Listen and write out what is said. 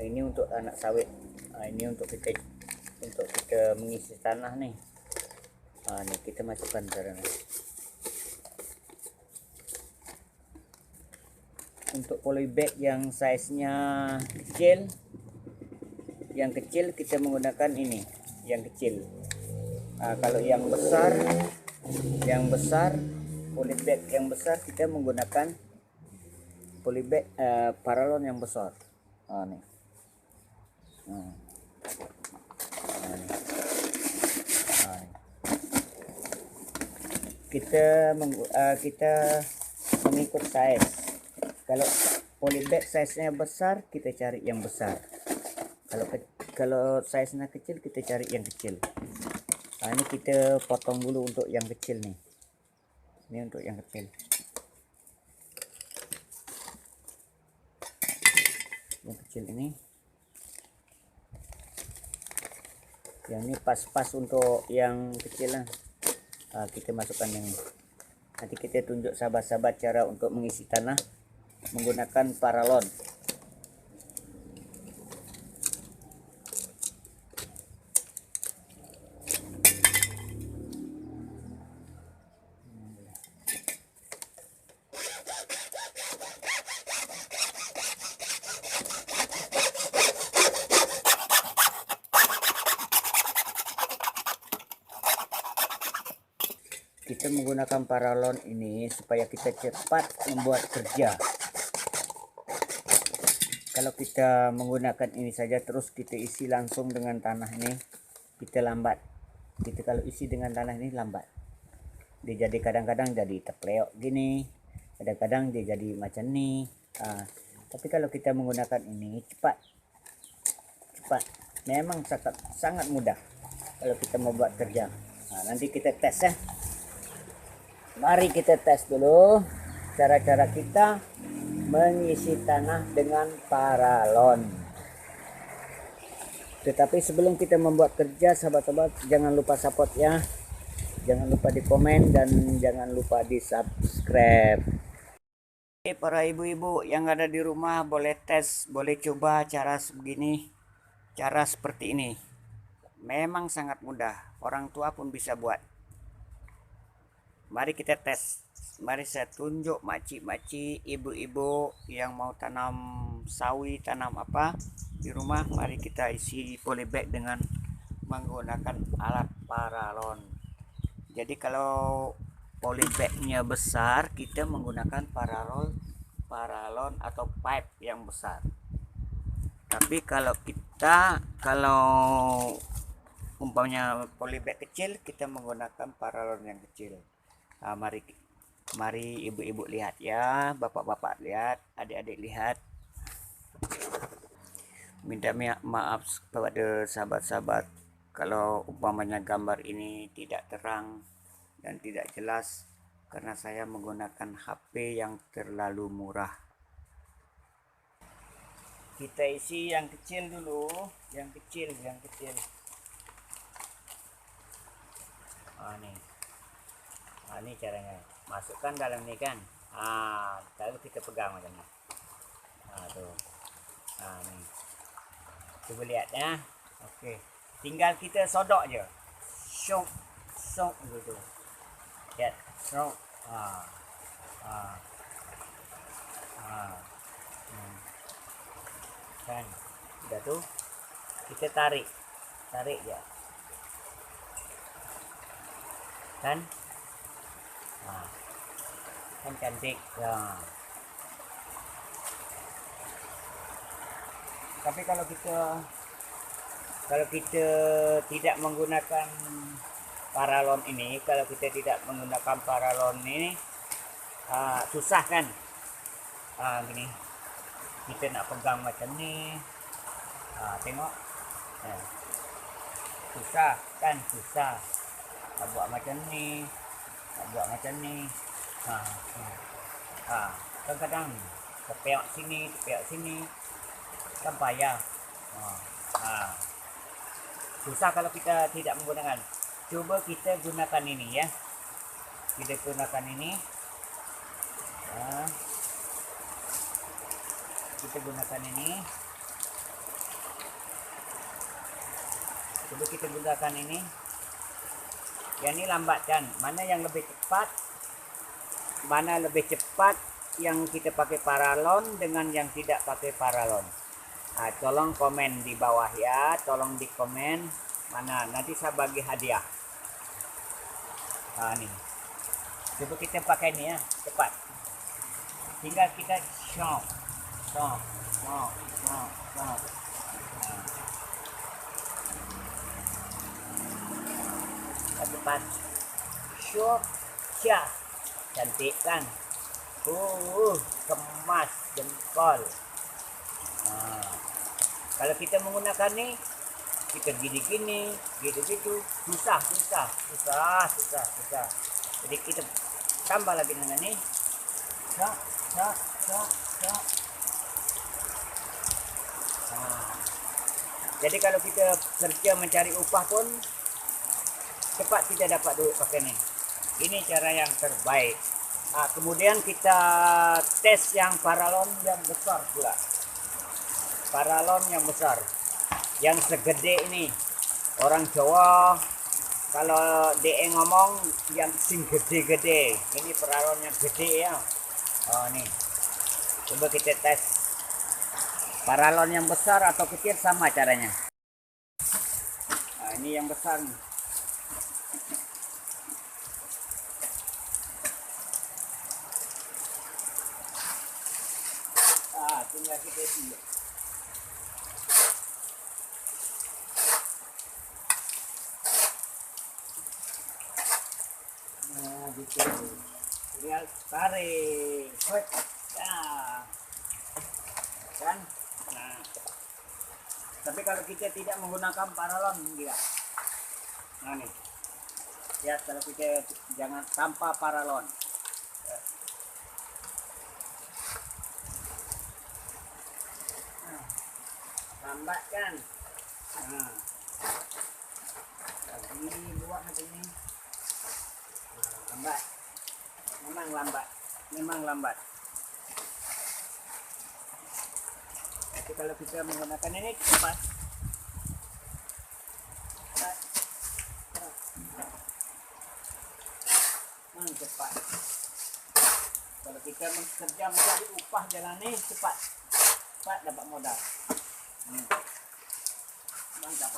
Ini untuk anak sawit. Ini untuk kita mengisi tanah nih. Nih kita masukkan caranya. Untuk polybag yang size-nya kecil, kita menggunakan ini, yang kecil. Kalau yang besar, polybag yang besar kita menggunakan polybag paralon yang besar. Nih. Nih. Kita mengikut size. Kalau polybag size-nya besar, kita cari yang besar. Kalau size-nya kecil, kita cari yang kecil. Ini kita potong dulu untuk yang kecil nih. Ini untuk yang kecil. Yang kecil ini. Yang ini pas-pas untuk yang kecil lah. Kita masukkan yang ini. Nanti kita tunjuk sahabat-sahabat cara untuk mengisi tanah menggunakan paralon. Kita menggunakan paralon ini supaya kita cepat membuat kerja. Kalau kita menggunakan ini saja terus kita isi langsung dengan tanah ini, kita lambat. Kita kalau isi dengan tanah ini lambat. Dia jadi kadang-kadang jadi terpleok gini, kadang-kadang dia jadi macam ini. Tapi kalau kita menggunakan ini cepat. Memang sangat mudah kalau kita membuat kerja. Nanti kita tes ya. Mari kita tes dulu cara-cara kita mengisi tanah dengan paralon. Tetapi sebelum kita membuat kerja, sahabat-sahabat, jangan lupa support ya. Jangan lupa di komen dan jangan lupa di subscribe. Para ibu-ibu yang ada di rumah boleh tes, boleh coba cara begini, cara seperti ini. Memang sangat mudah, orang tua pun bisa buat. Mari kita tes. Mari saya tunjuk makcik-makcik, ibu-ibu yang mau tanam sawi, tanam apa di rumah. Mari kita isi polybag dengan menggunakan alat paralon. Jadi kalau polybagnya besar, kita menggunakan paralon atau pipe yang besar. Tapi kalau umpamanya polybag kecil, kita menggunakan paralon yang kecil. Mari ibu-ibu lihat ya, bapak-bapak lihat, adik-adik lihat. Minta maaf kepada sahabat-sahabat kalau umpamanya gambar ini tidak terang dan tidak jelas karena saya menggunakan HP yang terlalu murah. Kita isi yang kecil dulu, yang kecil. Nih. Ini caranya. Masukkan dalam ini kan. Lalu kita pegang macam ni. Tuh. Nih. Coba lihat ya. Okey. Tinggal kita sodok je. Sok gitu. Lihat. Sok. Kan. Sudah tu. Kita tarik je. Kan cantik ya. Tapi kalau kita tidak menggunakan paralon ini, susah kan. Gini kita nak pegang macam ni, tengok susah kan, nak buat macam ni, kadang-kadang terpeak sini kan payah. Susah kalau kita tidak menggunakan. Coba kita gunakan ini ya, kita gunakan ini. Kita gunakan ini. Coba kita gunakan ini. Yang ini lambat kan? Mana yang lebih cepat? Mana lebih cepat yang kita pakai paralon dengan yang tidak pakai paralon? Nah, tolong komen di bawah ya, tolong di komen mana, nanti saya bagi hadiah. Nah, ini. Coba kita pakai ini ya, cepat. Tinggal kita shop. Cepat. Shop, syah. Cantik kan? Kemas jempol. Nah, kalau kita menggunakan nih, kita gini-gini, gitu-gitu, susah. Jadi kita tambah lagi dengan ini. Nah, jadi kalau kita kerja mencari upah pun cepat kita dapat duit pakai ini. Ini cara yang terbaik. Nah, kemudian kita tes yang paralon yang besar pula. Paralon yang besar, yang segede ini. Orang Jawa kalau dia ngomong yang sing gede-gede. Ini paralon yang gede ya. Oh nih, coba kita tes. Paralon yang besar atau kecil sama caranya. Nah, ini yang besar nih. Tinggal kita isi. Nah, gitu. Tinggal tarik. Nah. Kan? Nah. Tapi kalau kita tidak menggunakan paralon enggak. Nah nih. Ya, kalau kita jangan tanpa paralon. Lambat kan? Nah, lagi buat macam ni. Lambat, memang lambat. Tapi kalau kita menggunakan ini cepat. Cepat. Kalau kita bekerja mencari upah jalan ini cepat dapat modal. Mantap.